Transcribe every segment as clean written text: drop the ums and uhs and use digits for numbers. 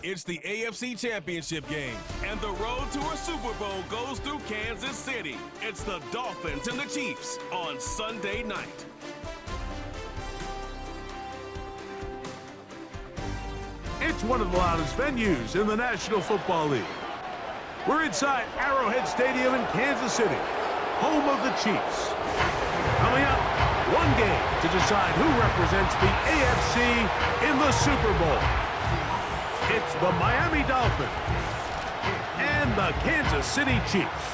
It's the AFC Championship game, and the road to a Super Bowl goes through Kansas City. It's the Dolphins and the Chiefs on Sunday night. It's one of the loudest venues in the National Football League. We're inside Arrowhead Stadium in Kansas City, home of the Chiefs. Coming up, one game to decide who represents the AFC in the Super Bowl. It's the Miami Dolphins and the Kansas City Chiefs.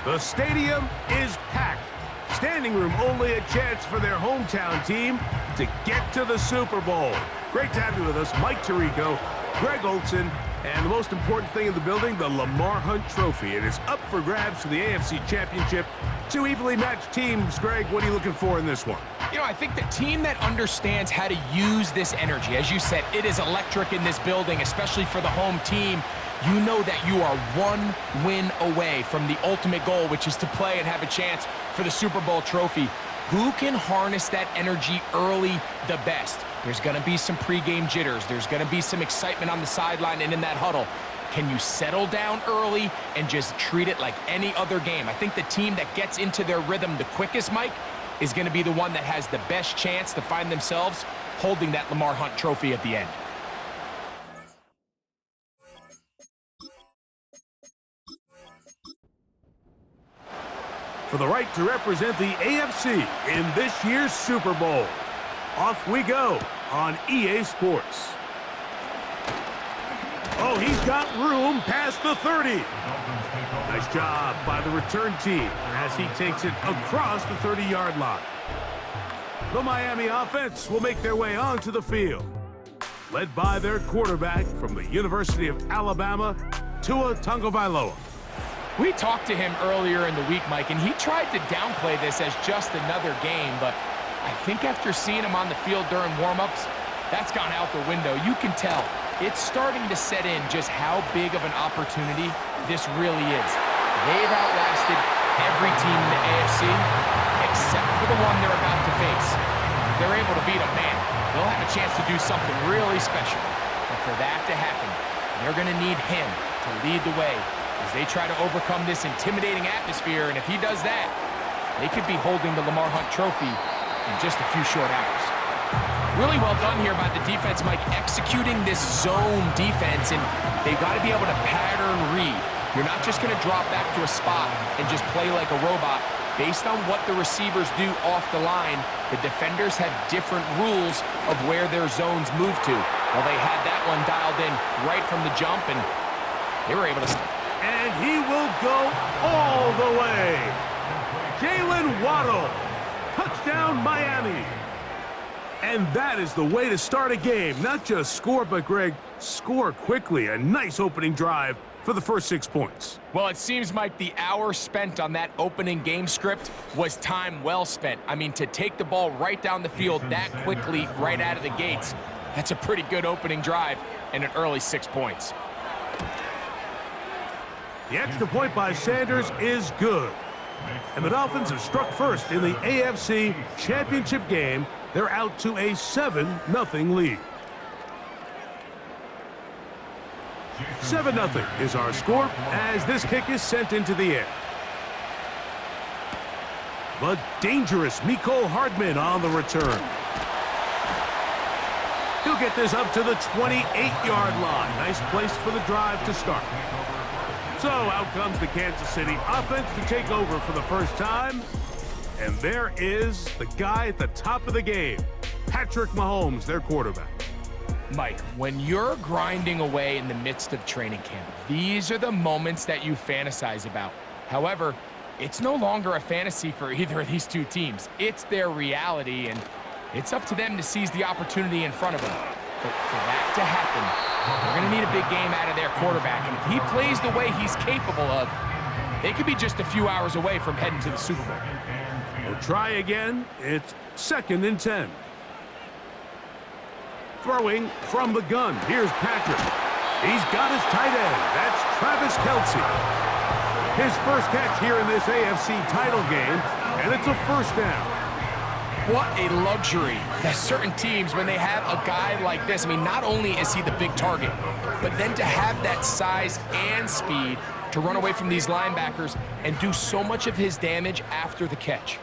The stadium is packed. Standing room only a chance for their hometown team to get to the Super Bowl. Great to have you with us, Mike Tirico, Greg Olson, and the most important thing in the building, the Lamar Hunt Trophy. It is up for grabs for the AFC Championship. Two evenly matched teams. Greg, what are you looking for in this one? You know, I think the team that understands how to use this energy, as you said, it is electric in this building, especially for the home team. You know that you are one win away from the ultimate goal, which is to play and have a chance for the Super Bowl trophy. Who can harness that energy early the best? There's going to be some pregame jitters. There's going to be some excitement on the sideline and in that huddle. Can you settle down early and just treat it like any other game? I think the team that gets into their rhythm the quickest, Mike, is going to be the one that has the best chance to find themselves holding that Lamar Hunt Trophy at the end. For the right to represent the AFC in this year's Super Bowl. Off we go on EA Sports. Oh, he's got room past the 30. Nice job by the return team as he takes it across the 30-yard line. The Miami offense will make their way onto the field, led by their quarterback from the University of Alabama, Tua Tagovailoa. We talked to him earlier in the week, Mike, and he tried to downplay this as just another game, but I think after seeing him on the field during warm-ups, that's gone out the window. You can tell it's starting to set in just how big of an opportunity this really is. They've outlasted every team in the AFC except for the one they're about to face. If they're able to beat them, man, they'll have a chance to do something really special. But for that to happen, they're going to need him to lead the way as they try to overcome this intimidating atmosphere, and if he does that, they could be holding the Lamar Hunt Trophy in just a few short hours. Really well done here by the defense, Mike, executing this zone defense, and they've got to be able to pattern read. You're not just going to drop back to a spot and just play like a robot. Based on what the receivers do off the line, the defenders have different rules of where their zones move to. Well, they had that one dialed in right from the jump, and they were able to... And he will go all the way. Jalen Waddle. Touchdown, Miami. And that is the way to start a game. Not just score, but, Greg, score quickly. A nice opening drive for the first 6 points. Well, it seems like the hour spent on that opening game script was time well spent. I mean, to take the ball right down the field that quickly right out of the gates, that's a pretty good opening drive and an early 6 points. The extra point by Sanders is good. And the Dolphins have struck first in the AFC Championship game. They're out to a 7-0 lead. 7-0 is our score as this kick is sent into the air. The dangerous Mecole Hardman on the return. He'll get this up to the 28-yard line. Nice place for the drive to start. So out comes the Kansas City offense to take over for the first time. And there is the guy at the top of the game, Patrick Mahomes, their quarterback. Mike, when you're grinding away in the midst of training camp, these are the moments that you fantasize about. However, it's no longer a fantasy for either of these two teams. It's their reality, and it's up to them to seize the opportunity in front of them. But for that to happen, they're going to need a big game out of their quarterback. And if he plays the way he's capable of, they could be just a few hours away from heading to the Super Bowl. We'll try again. It's 2nd and 10. Throwing from the gun. Here's Patrick. He's got his tight end. That's Travis Kelce. His first catch here in this AFC title game, and it's a first down. What a luxury that certain teams, when they have a guy like this, I mean, not only is he the big target, but then to have that size and speed to run away from these linebackers and do so much of his damage after the catch.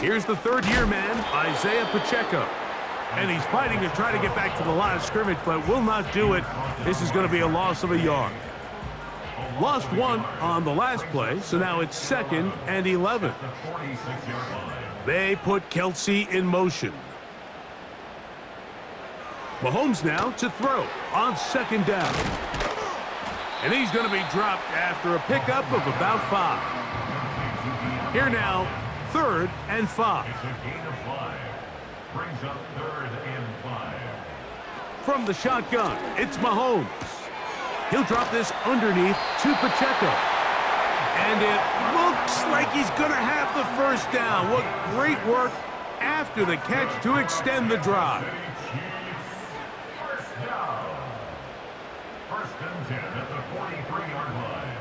Here's the third-year man, Isaiah Pacheco. And he's fighting to try to get back to the line of scrimmage, but will not do it. This is going to be a loss of a yard. Lost one on the last play, so now it's 2nd and 11. They put Kelsey in motion. Mahomes now to throw on 2nd down. And he's going to be dropped after a pickup of about 5. Here now, 3rd and 5. Brings up 3rd and 5. From the shotgun, it's Mahomes. He'll drop this underneath to Pacheco. And it looks like he's going to have the first down. What great work after the catch to extend the drive. First down. 1st and 10 at the 43-yard line.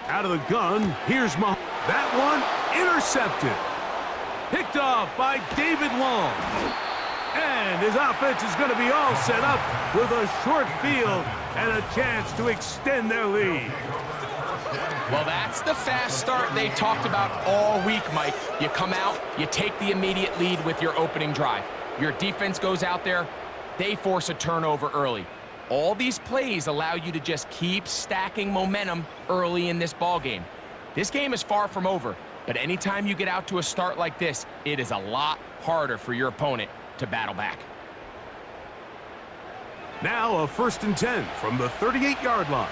Out of the gun, here's Mahomes. That one intercepted. Picked off by David Long. And his offense is going to be all set up with a short field and a chance to extend their lead. Well, that's the fast start they talked about all week, Mike. You come out, you take the immediate lead with your opening drive. Your defense goes out there, they force a turnover early. All these plays allow you to just keep stacking momentum early in this ball game. This game is far from over, but anytime you get out to a start like this, it is a lot harder for your opponent to battle back. Now a 1st and 10 from the 38-yard line.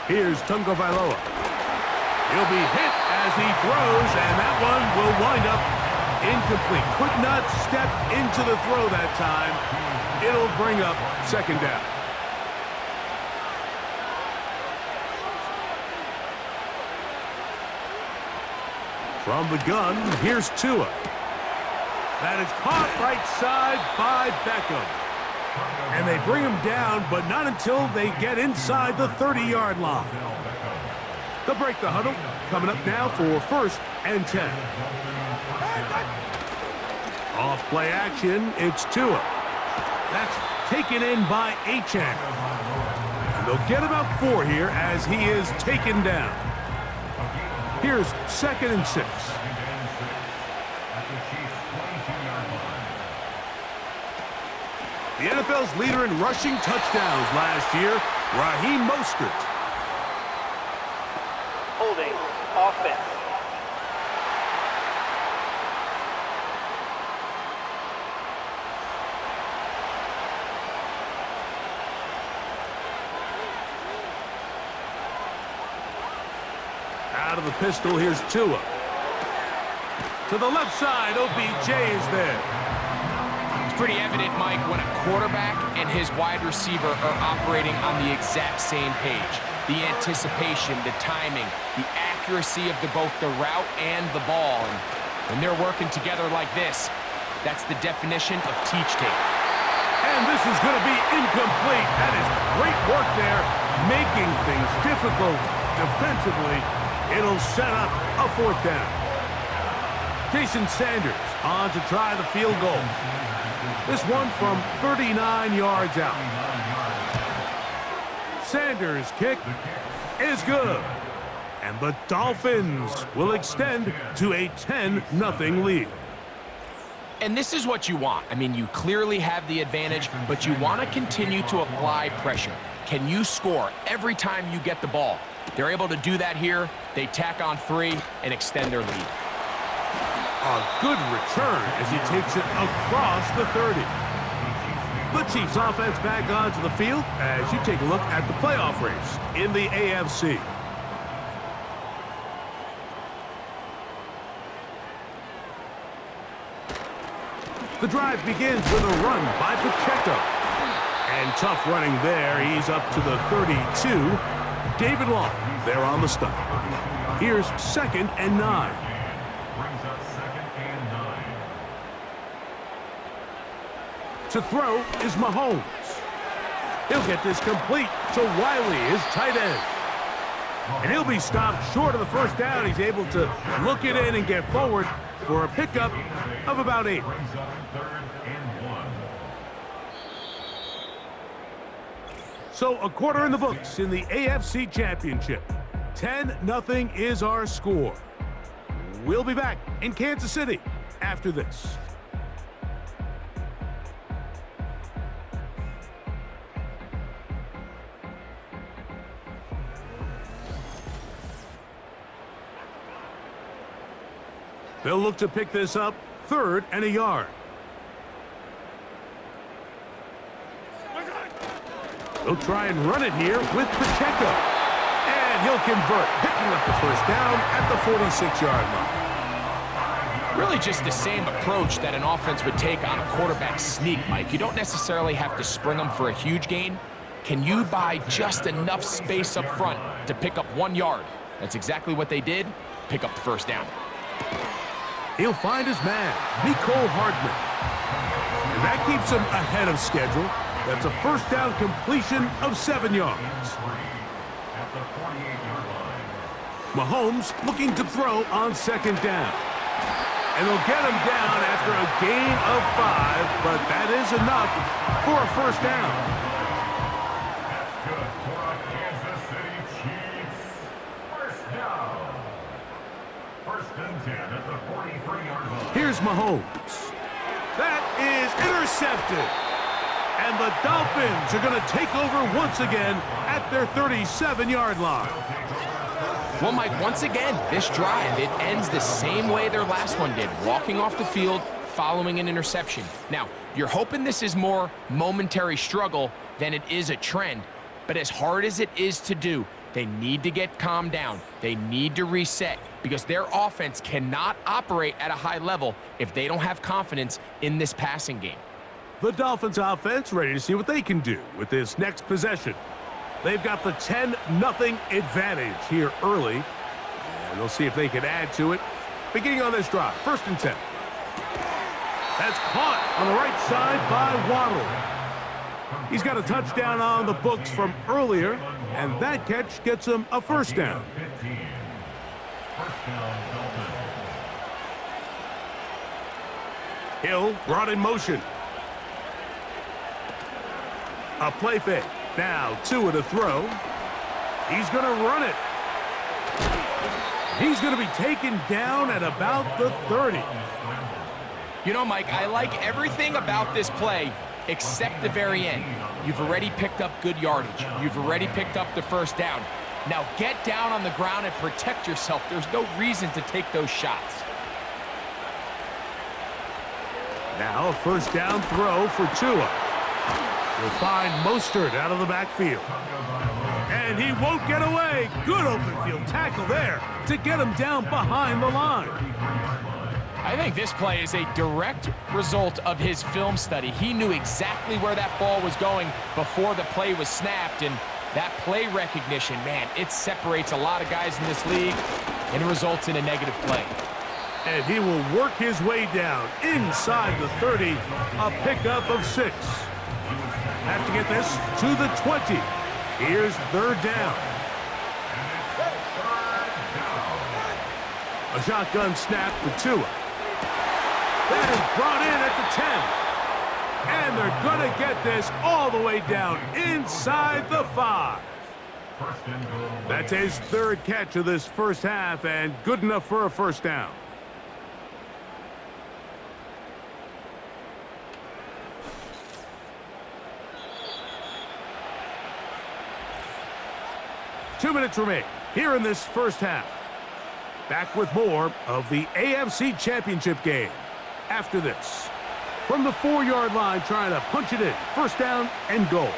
Here's Tunga Vailoa. He'll be hit as he throws, and that one will wind up incomplete. Could not step into the throw that time. It'll bring up 2nd down. From the gun, here's Tua. That is caught right side by Beckham. And they bring him down, but not until they get inside the 30-yard line. They'll break the huddle. Coming up now for 1st and 10. Off play action, it's Tua. That's taken in by Achane. And they'll get about 4 here as he is taken down. Here's 2nd and 6. The NFL's leader in rushing touchdowns last year, Raheem Mostert. Holding offense. Out of the pistol, here's Tua. To the left side, OBJ is there. It's pretty evident, Mike, when a quarterback and his wide receiver are operating on the exact same page. The anticipation, the timing, the accuracy of both the route and the ball. And when they're working together like this, that's the definition of teach tape. And this is going to be incomplete. That is great work there, making things difficult defensively. It'll set up a 4th down. Jason Sanders on to try the field goal. This one from 39 yards out. Sanders' kick is good. And the Dolphins will extend to a 10-0 lead. And this is what you want. I mean, you clearly have the advantage, but you want to continue to apply pressure. Can you score every time you get the ball? They're able to do that here. They tack on 3 and extend their lead. A good return as he takes it across the 30. The Chiefs offense back onto the field as you take a look at the playoff race in the AFC. The drive begins with a run by Pacheco. And tough running there. He's up to the 32. David Long there on the stop. Here's 2nd and 9. Brings up 2nd and 9. To throw is Mahomes. He'll get this complete to Wiley, his tight end. And he'll be stopped short of the first down. He's able to look it in and get forward for a pickup of about 8. Brings up 3rd and 1. So a quarter in the books in the AFC Championship. 10-0 is our score. We'll be back in Kansas City after this. They'll look to pick this up 3rd and a yard. They'll try and run it here with Pacheco. And he'll convert, picking up the first down at the 46-yard line. Really just the same approach that an offense would take on a quarterback sneak, Mike. You don't necessarily have to spring them for a huge gain. Can you buy just enough space up front to pick up 1 yard? That's exactly what they did. Pick up the first down. He'll find his man, Nicole Hardman. And that keeps him ahead of schedule. That's a first down completion of 7 yards. At the 48-yard line. Mahomes looking to throw on 2nd down. And they'll get him down after a gain of 5, but that is enough for a first down. That's good for a Kansas City Chiefs. First down. 1st and 10 at the 43-yard line. Here's Mahomes. That is intercepted. And the Dolphins are going to take over once again at their 37-yard line. Well, Mike, once again, this drive, it ends the same way their last one did, walking off the field following an interception. Now, you're hoping this is more momentary struggle than it is a trend, but as hard as it is to do, they need to get calmed down. They need to reset because their offense cannot operate at a high level if they don't have confidence in this passing game. The Dolphins offense ready to see what they can do with this next possession. They've got the 10-0 advantage here early, and they'll see if they can add to it. Beginning on this drive, 1st and 10. That's caught on the right side by Waddle. He's got a touchdown on the books from earlier, and that catch gets him a first down. 15. First down, Dolphins. Hill brought in motion. A play fake. Now 2 to throw. He's going to run it. He's going to be taken down at about the 30. You know, Mike, I like everything about this play except the very end. You've already picked up good yardage. You've already picked up the first down. Now get down on the ground and protect yourself. There's no reason to take those shots. Now a first down throw for Tua. He'll find Mostert out of the backfield. And he won't get away. Good open field tackle there to get him down behind the line. I think this play is a direct result of his film study. He knew exactly where that ball was going before the play was snapped, and that play recognition, man, it separates a lot of guys in this league and results in a negative play. And he will work his way down inside the 30, a pickup of 6. Have to get this to the 20. Here's 3rd down. A shotgun snap for Tua. That is brought in at the 10. And they're going to get this all the way down inside the 5. That's his 3rd catch of this first half and good enough for a first down. Two minutes remain here in this first half. Back with more of the AFC Championship game after this. From the 4-yard line, trying to punch it in. First down and goal.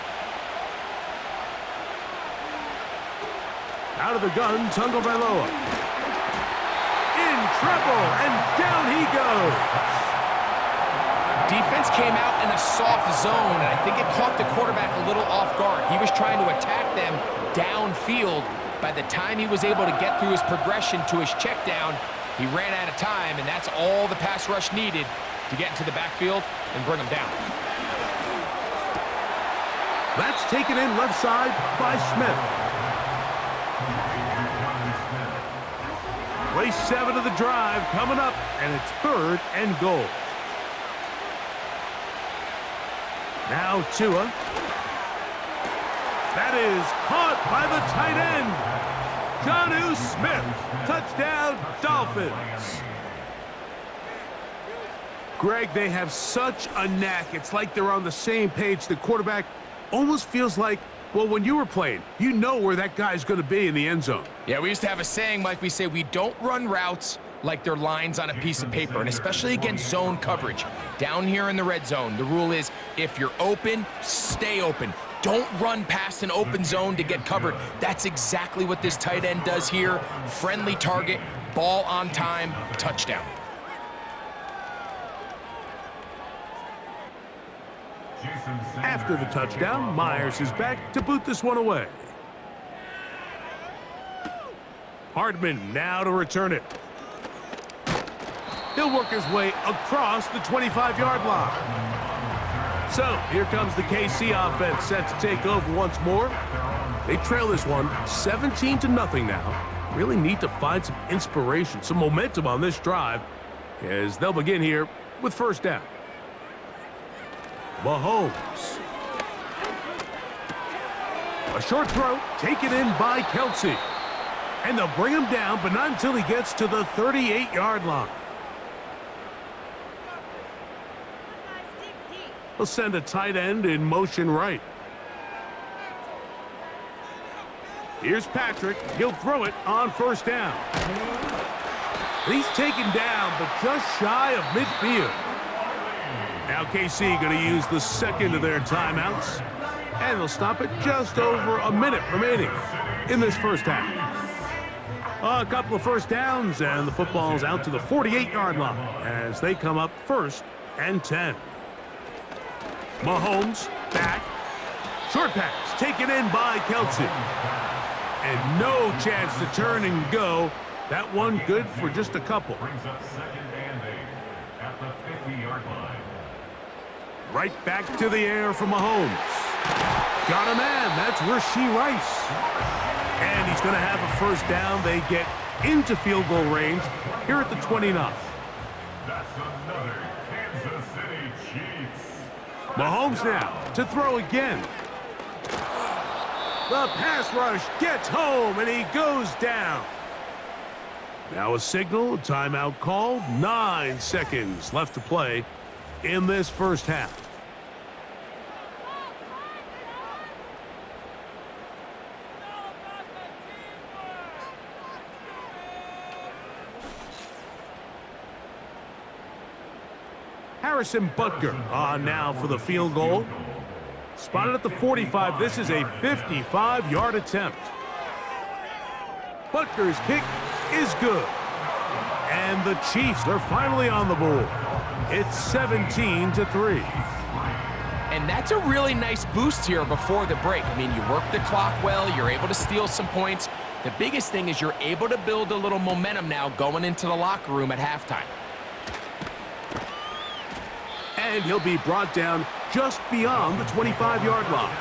Out of the gun, Tagovailoa. In trouble, and down he goes. Defense came out in a soft zone, and I think it caught the quarterback a little off guard. He was trying to attack them downfield. By the time he was able to get through his progression to his check down, he ran out of time, and that's all the pass rush needed to get into the backfield and bring him down. That's taken in left side by Smith. Play 7 of the drive coming up, and it's 3rd and goal. Now Tua. That is caught by the tight end. Jonnu Smith. Touchdown, Dolphins. Greg, they have such a knack. It's like they're on the same page. The quarterback almost feels like, well, when you were playing, you know where that guy's going to be in the end zone. Yeah, we used to have a saying, Mike, we say we don't run routes like they're lines on a piece of paper, and especially against zone coverage. Down here in the red zone, the rule is if you're open, stay open. Don't run past an open zone to get covered. That's exactly what this tight end does here. Friendly target, ball on time, touchdown. After the touchdown, Myers is back to boot this one away. Hardman now to return it. He'll work his way across the 25-yard line. So here comes the KC offense set to take over once more. They trail this one 17-0 now. Really need to find some inspiration, some momentum on this drive as they'll begin here with 1st down. Mahomes. A short throw taken in by Kelsey. And they'll bring him down, but not until he gets to the 38-yard line. He'll send a tight end in motion right. Here's Patrick. He'll throw it on 1st down. He's taken down, but just shy of midfield. Now KC going to use the 2nd of their timeouts, and they'll stop it just over a minute remaining in this 1st half. A couple of 1st downs, and the football's out to the 48-yard line as they come up 1st and 10. Mahomes back. Short pass taken in by Kelsey. And no chance to turn and go. That one good for just a couple. Brings up 2nd and 8 at the 50-yard line. Right back to the air for Mahomes. Got a man. That's Rashee Rice. And he's going to have a 1st down. They get into field goal range here at the 29. That's another Kansas City Chiefs. Mahomes now to throw again. The pass rush gets home, and he goes down. Now a signal, timeout called. 9 seconds left to play in this 1st half. Harrison Butker on now for the field goal. Spotted at the 45. This is a 55-yard attempt. Butker's kick is good. And the Chiefs are finally on the board. It's 17-3. And that's a really nice boost here before the break. I mean, you work the clock well, you're able to steal some points. The biggest thing is you're able to build a little momentum now going into the locker room at halftime. And he'll be brought down just beyond the 25-yard line.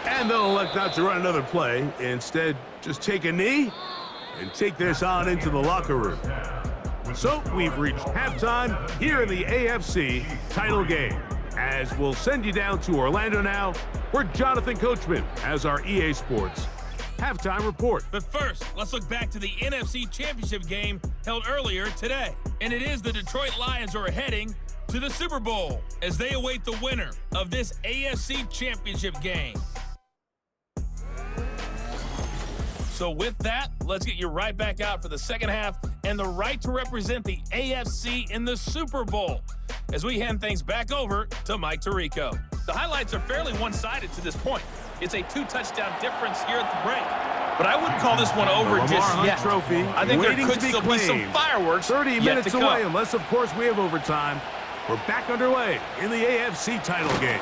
And they'll elect not to run another play. Instead, just take a knee and take this on into the locker room. So we've reached halftime here in the AFC title game. As we'll send you down to Orlando now, where Jonathan Coachman has our EA Sports halftime report. But first, let's look back to the NFC Championship game held earlier today. And it is the Detroit Lions who are heading to the Super Bowl as they await the winner of this AFC Championship game. So with that, let's get you right back out for the 2nd half and the right to represent the AFC in the Super Bowl as we hand things back over to Mike Tirico. The highlights are fairly one-sided to this point. It's a 2-touchdown difference here at the break. But I wouldn't call this one over the just Hunt yet. Trophy I think there waiting could to be still claimed. be some fireworks 30 yet minutes to away, come. unless, of course, we have overtime. We're back underway in the AFC title game.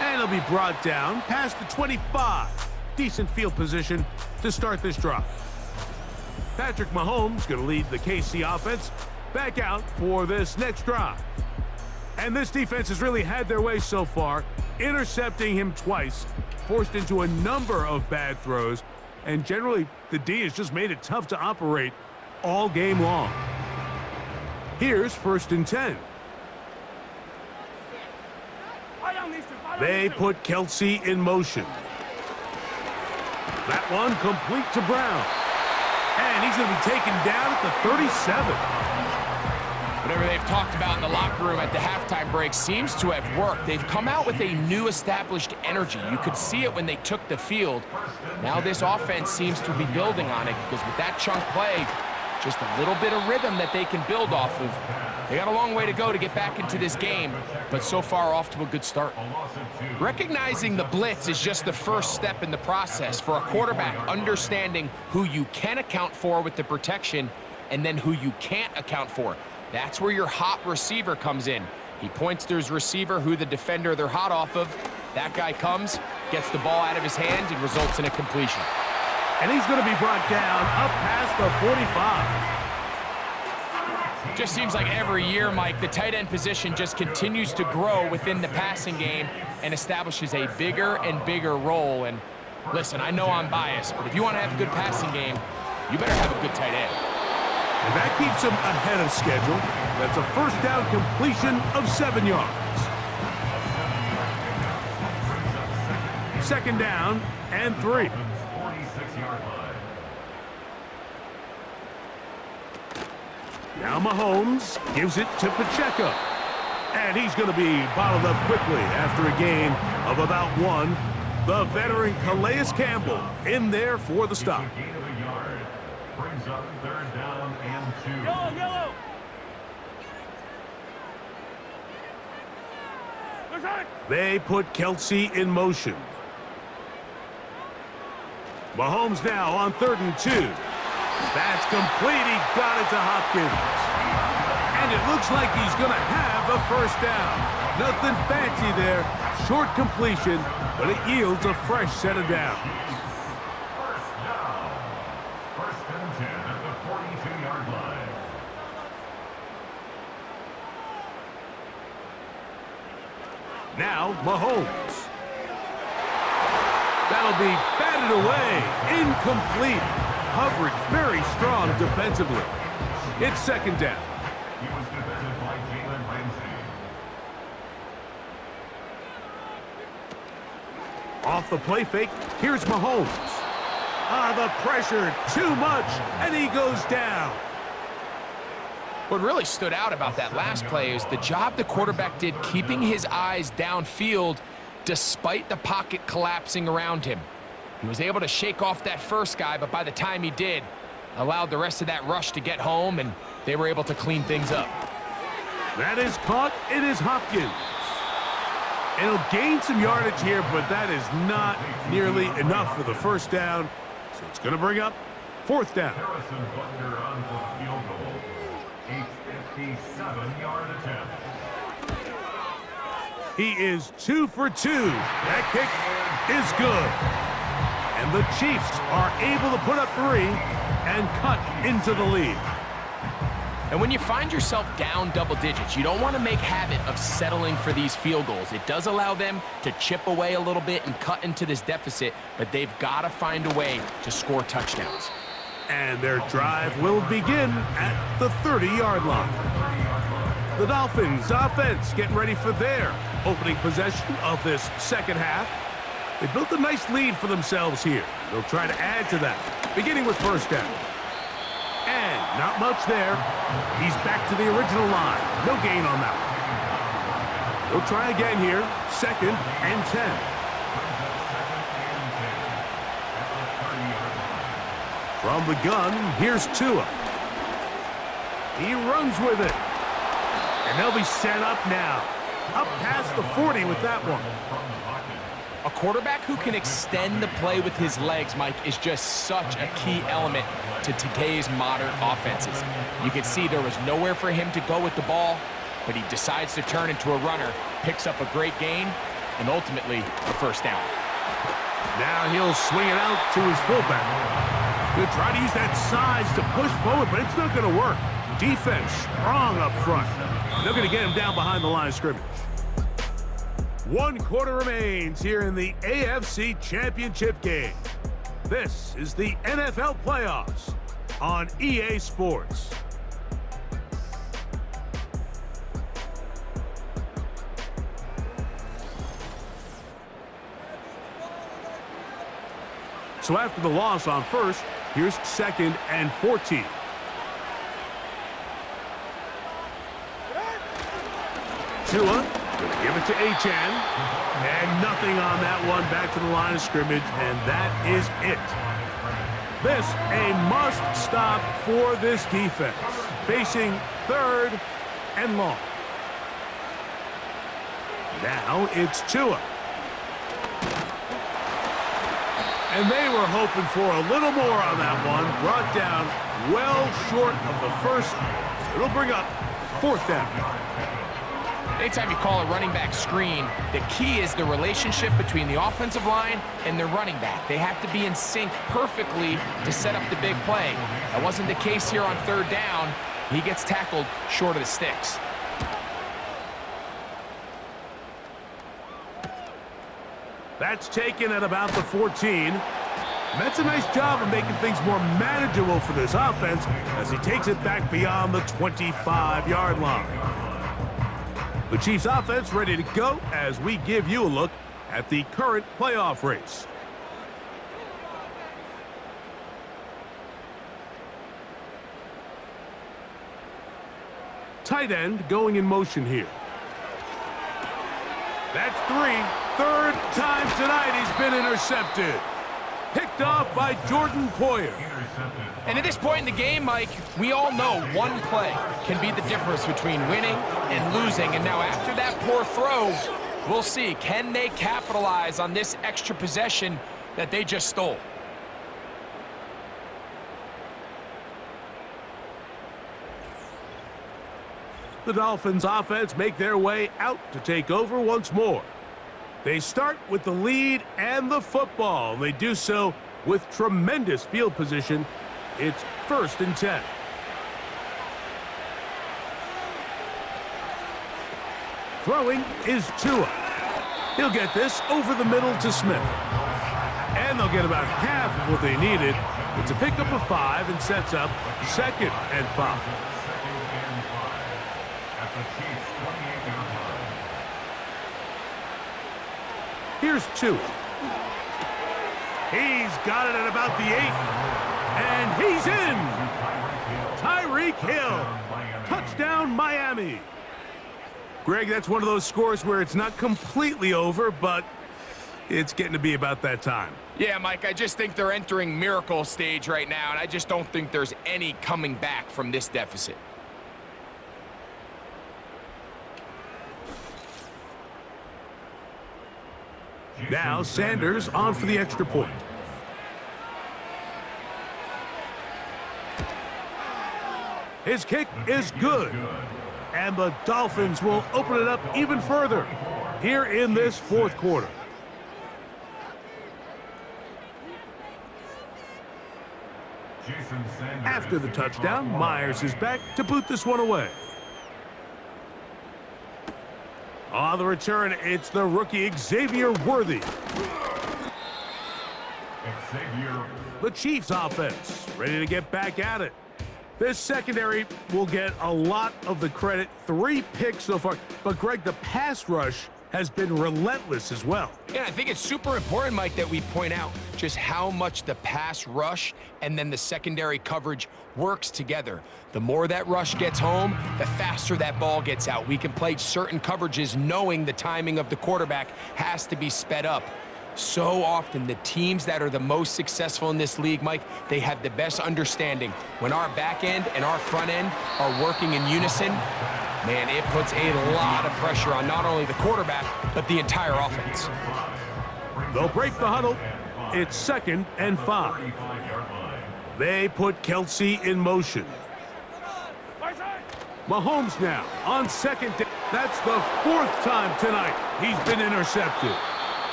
And it'll be brought down past the 25. Decent field position to start this drive. Patrick Mahomes going to lead the KC offense back out for this next drive. And this defense has really had their way so far, intercepting him twice forced into a number of bad throws, and generally the D has just made it tough to operate all game long. Here's 1st and 10. They put Kelsey in motion. That one complete to Brown. And he's going to be taken down at the 37. Whatever they've talked about in the locker room at the halftime break seems to have worked. They've come out with a new established energy. You could see it when they took the field. Now this offense seems to be building on it because with that chunk play, just a little bit of rhythm that they can build off of. They got a long way to go to get back into this game, but so far off to a good start. Recognizing the blitz is just the first step in the process for a quarterback, understanding who you can account for with the protection and then who you can't account for. That's where your hot receiver comes in. He points to his receiver, who the defender they're hot off of. That guy comes, gets the ball out of his hand, and results in a completion. And he's going to be brought down up past the 45. Just seems like every year, Mike, the tight end position just continues to grow within the passing game and establishes a bigger and bigger role. And listen, I know I'm biased, but if you want to have a good passing game, you better have a good tight end. And that keeps him ahead of schedule. That's a 1st down completion of 7 yards. 2nd down and 3. Now Mahomes gives it to Pacheco. And he's going to be bottled up quickly after a gain of about 1. The veteran Calais Campbell in there for the stop. Brings up 3rd down and 2. Yellow. They put Kelsey in motion. Mahomes now on 3rd and 2. That's complete. He got it to Hopkins. And it looks like he's going to have a 1st down. Nothing fancy there. Short completion, but it yields a fresh set of downs. 1st down. 1st and 10 at the 42-yard line. Now Mahomes. That'll be batted away. Incomplete. Coverage very strong defensively. It's 2nd down. He was defended by Jalen Ramsey. Off the play fake, here's Mahomes. The pressure, too much, and he goes down. What really stood out about that last play is the job the quarterback did keeping his eyes downfield despite the pocket collapsing around him. He was able to shake off that first guy, but by the time he did, allowed the rest of that rush to get home, and they were able to clean things up. That is caught. It is Hopkins. And he'll gain some yardage here, but that is not nearly enough for the 1st down. So it's going to bring up 4th down. Harrison Butler on for field goal. A 57-yard attempt. He is 2 for 2. That kick is good. And the Chiefs are able to put up 3 and cut into the lead. And when you find yourself down double digits, you don't want to make habit of settling for these field goals. It does allow them to chip away a little bit and cut into this deficit, but they've got to find a way to score touchdowns. And their drive will begin at the 30-yard line. The Dolphins offense getting ready for their opening possession of this 2nd half. They built a nice lead for themselves here. They'll try to add to that, beginning with 1st down. And not much there. He's back to the original line. No gain on that one. They'll try again here, 2nd and 10. From the gun, here's Tua. He runs with it. And they'll be set up now. Up past the 40 with that one. A quarterback who can extend the play with his legs, Mike, is just such a key element to today's modern offenses. You can see there was nowhere for him to go with the ball, but he decides to turn into a runner, picks up a great gain, and ultimately a 1st down. Now he'll swing it out to his fullback. He'll try to use that size to push forward, but it's not going to work. Defense strong up front. They're going to get him down behind the line of scrimmage. One quarter remains here in the AFC Championship game. This is the NFL playoffs on EA Sports. So after the loss on first, here's 2nd and 14. Tua, gonna give it to Achane, and nothing on that one. Back to the line of scrimmage, and that is it. This a must stop for this defense, facing 3rd and long. Now it's Tua. And they were hoping for a little more on that one. Brought down well short of the first. So it'll bring up 4th down. Anytime you call a running back screen, the key is the relationship between the offensive line and their running back. They have to be in sync perfectly to set up the big play. That wasn't the case here on 3rd down. He gets tackled short of the sticks. That's taken at about the 14. That's a nice job of making things more manageable for this offense as he takes it back beyond the 25-yard line. The Chiefs offense ready to go as we give you a look at the current playoff race. Tight end going in motion here. That's 3. 3rd time tonight he's been intercepted. Picked off by Jordan Poyer. And at this point in the game, Mike, we all know one play can be the difference between winning and losing. And now after that poor throw, we'll see, can they capitalize on this extra possession that they just stole? The Dolphins offense make their way out to take over once more. They start with the lead and the football. They do so with tremendous field position. It's 1st and 10. Throwing is Tua. He'll get this over the middle to Smith. And they'll get about half of what they needed. It's a pickup of 5 and sets up 2nd and 5. Here's 2. He's got it at about the 8. And he's in. Tyreek Hill. Touchdown, Miami. Greg, that's one of those scores where it's not completely over, but it's getting to be about that time. Yeah, Mike, I just think they're entering miracle stage right now, and I just don't think there's any coming back from this deficit. Now Sanders on for the extra point. His kick is good. And the Dolphins will open it up even further here in this 4th quarter. After the touchdown, Myers is back to boot this one away. On the return, it's the rookie Xavier Worthy. The Chiefs offense ready to get back at it. This secondary will get a lot of the credit. 3 picks so far. But, Greg, the pass rush has been relentless as well. Yeah, I think it's super important, Mike, that we point out just how much the pass rush and then the secondary coverage works together. The more that rush gets home, the faster that ball gets out. We can play certain coverages knowing the timing of the quarterback has to be sped up. So often, the teams that are the most successful in this league, Mike, they have the best understanding. When our back end and our front end are working in unison, man, it puts a lot of pressure on not only the quarterback, but the entire offense. They'll break the huddle. It's 2nd and 5. They put Kelsey in motion. Mahomes now on 2nd down. That's the 4th time tonight he's been intercepted.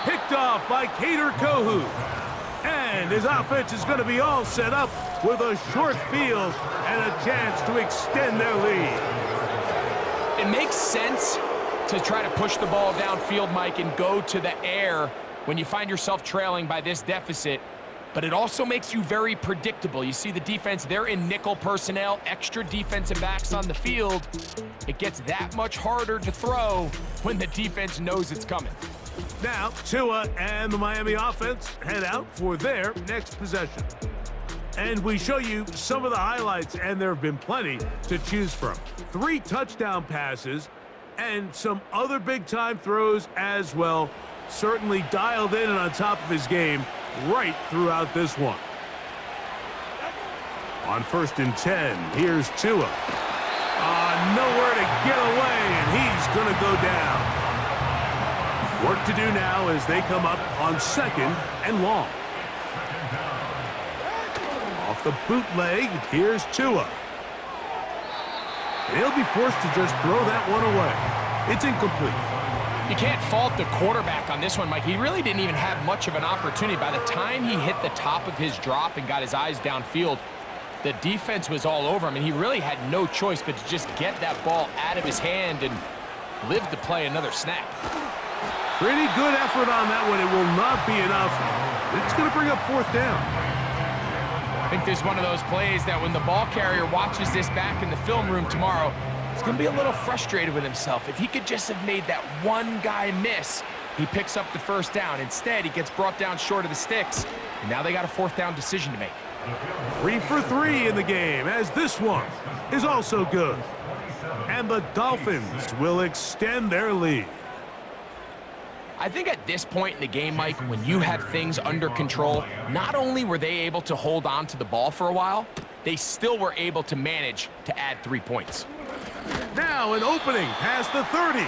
Picked off by Kader Kohou. And his offense is going to be all set up with a short field and a chance to extend their lead. It makes sense to try to push the ball downfield, Mike, and go to the air when you find yourself trailing by this deficit. But it also makes you very predictable. You see the defense, they're in nickel personnel, extra defensive backs on the field. It gets that much harder to throw when the defense knows it's coming. Now, Tua and the Miami offense head out for their next possession. And we show you some of the highlights, and there have been plenty to choose from. 3 touchdown passes and some other big-time throws as well. Certainly dialed in and on top of his game right throughout this one. On 1st and 10, here's Tua. Nowhere to get away, and he's going to go down. Work to do now as they come up on 2nd and long. Off the bootleg, here's Tua. They'll be forced to just throw that one away. It's incomplete. You can't fault the quarterback on this one, Mike. He really didn't even have much of an opportunity. By the time he hit the top of his drop and got his eyes downfield, the defense was all over him, and he really had no choice but to just get that ball out of his hand and live to play another snap. Pretty good effort on that one. It will not be enough. It's going to bring up 4th down. I think there's one of those plays that when the ball carrier watches this back in the film room tomorrow, he's going to be a little frustrated with himself. If he could just have made that one guy miss, he picks up the 1st down. Instead, he gets brought down short of the sticks, and now they got a 4th down decision to make. 3 for 3 in the game, as this one is also good. And the Dolphins will extend their lead. I think at this point in the game, Mike, when you have things under control, not only were they able to hold on to the ball for a while, they still were able to manage to add 3 points. Now an opening past the 30.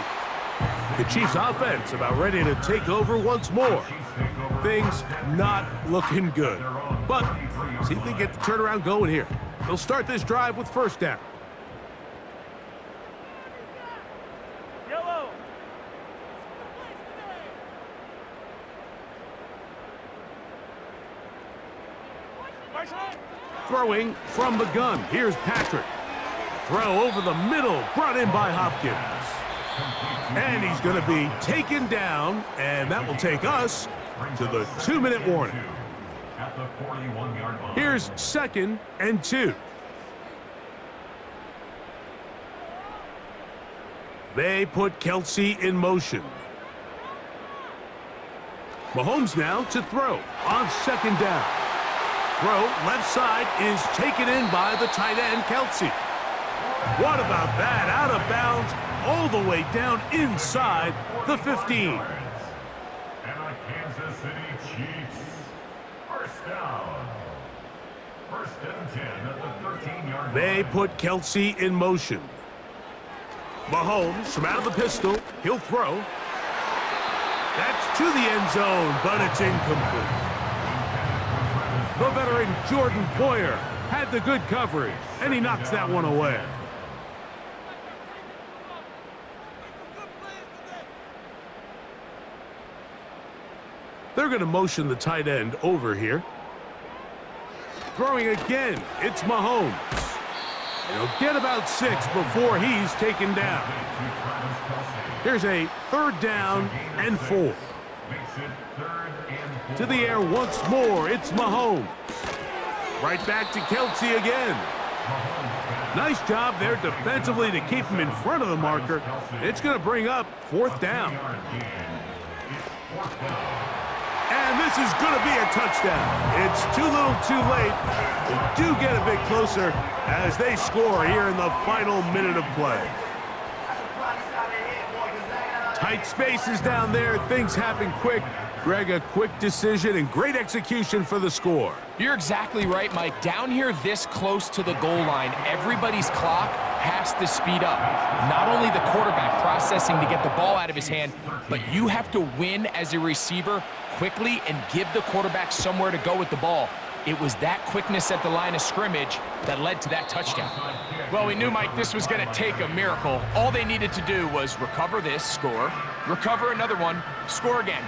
The Chiefs offense about ready to take over once more. Things not looking good. But see if they get the turnaround going here. They'll start this drive with 1st down. Throwing from the gun. Here's Patrick. Throw over the middle, brought in by Hopkins. And he's going to be taken down, and that will take us to the 2-minute warning. Here's 2nd and 2. They put Kelsey in motion. Mahomes now to throw on 2nd down. Throw left side is taken in by the tight end, Kelsey. What about that? Out of bounds all the way down inside the 15. And the Kansas City Chiefs. 1st down. 1st and 10 at the 13-yard line. They put Kelsey in motion. Mahomes from out of the pistol. He'll throw. That's to the end zone, but it's incomplete. The veteran Jordan Poyer had the good coverage, and he knocks that one away. They're going to motion the tight end over here. Throwing again, it's Mahomes. He'll get about 6 before he's taken down. Here's a 3rd down and 4. To the air once more, it's Mahomes. Right back to Kelsey again. Nice job there defensively to keep him in front of the marker. It's going to bring up 4th down. And this is going to be a touchdown. It's too little too late. They do get a bit closer as they score here in the final minute of play. Tight spaces down there. Things happen quick. Greg, a quick decision and great execution for the score. You're exactly right, Mike. Down here this close to the goal line, everybody's clock has to speed up. Not only the quarterback processing to get the ball out of his hand, but you have to win as a receiver quickly and give the quarterback somewhere to go with the ball. It was that quickness at the line of scrimmage that led to that touchdown. Well, we knew, Mike, this was going to take a miracle. All they needed to do was recover this, score, recover another one, score again.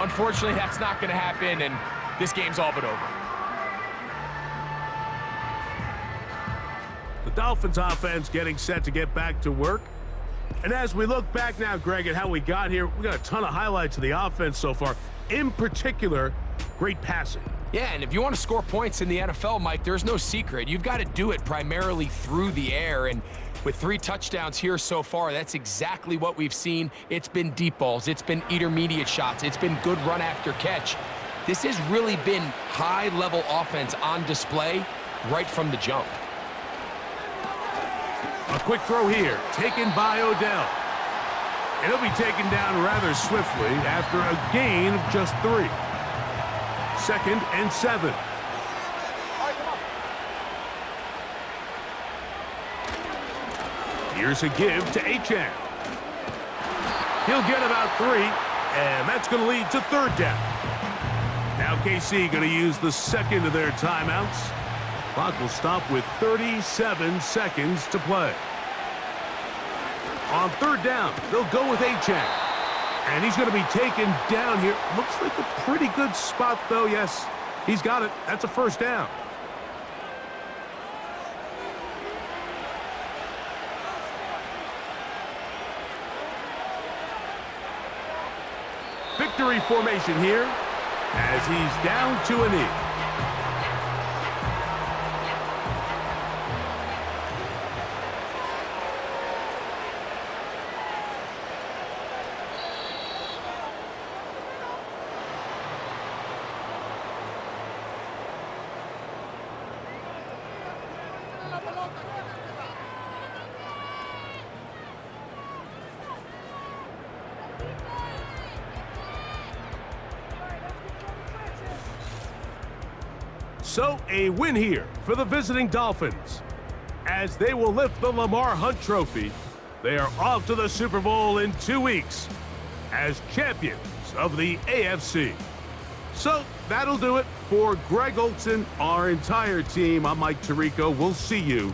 Unfortunately, that's not going to happen, and this game's all but over. The Dolphins offense getting set to get back to work. And as we look back now, Greg, at how we got here, we got a ton of highlights of the offense so far. In particular, great passing. Yeah, and if you want to score points in the NFL, Mike, there's no secret. You've got to do it primarily through the air, and with 3 touchdowns here so far, that's exactly what we've seen. It's been deep balls. It's been intermediate shots. It's been good run after catch. This has really been high-level offense on display right from the jump. A quick throw here, taken by Odell. And he'll be taken down rather swiftly after a gain of just 3. 2nd and 7. Here's a give to Achane. He'll get about 3, and that's going to lead to 3rd down. Now KC going to use the second of their timeouts. Clock will stop with 37 seconds to play. On 3rd down, they'll go with Achane. And he's going to be taken down here. Looks like a pretty good spot, though. Yes, he's got it. That's a 1st down. Victory formation here as he's down to a knee. So, a win here for the visiting Dolphins. As they will lift the Lamar Hunt Trophy, they are off to the Super Bowl in 2 weeks as champions of the AFC. So, that'll do it for Greg Olson, our entire team. I'm Mike Tirico. We'll see you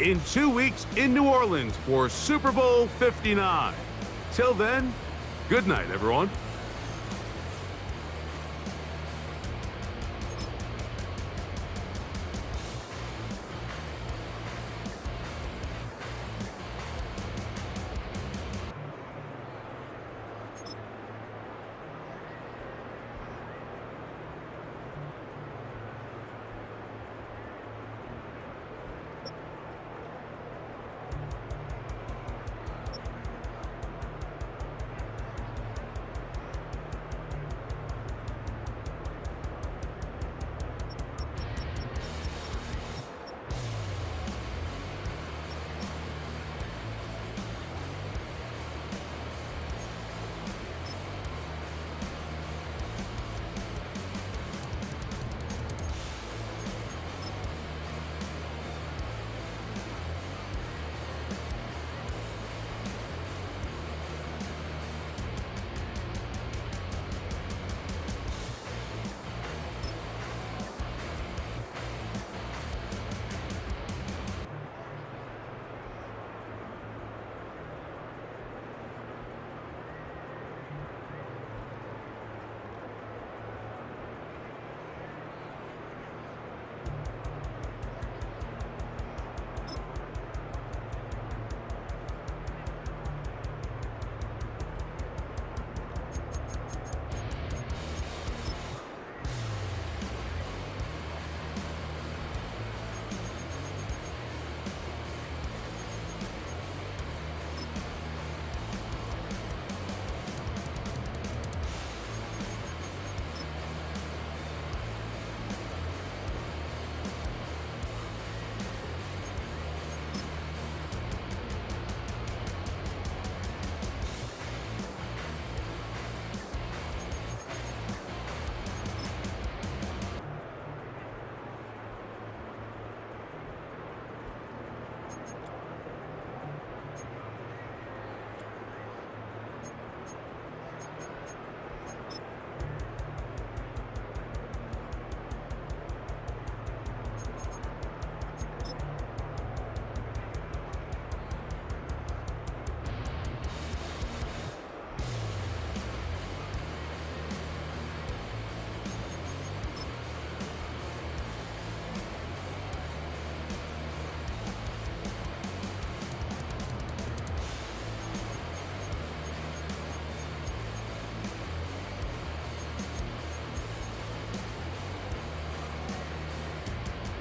in 2 weeks in New Orleans for Super Bowl 59. Till then, good night, everyone.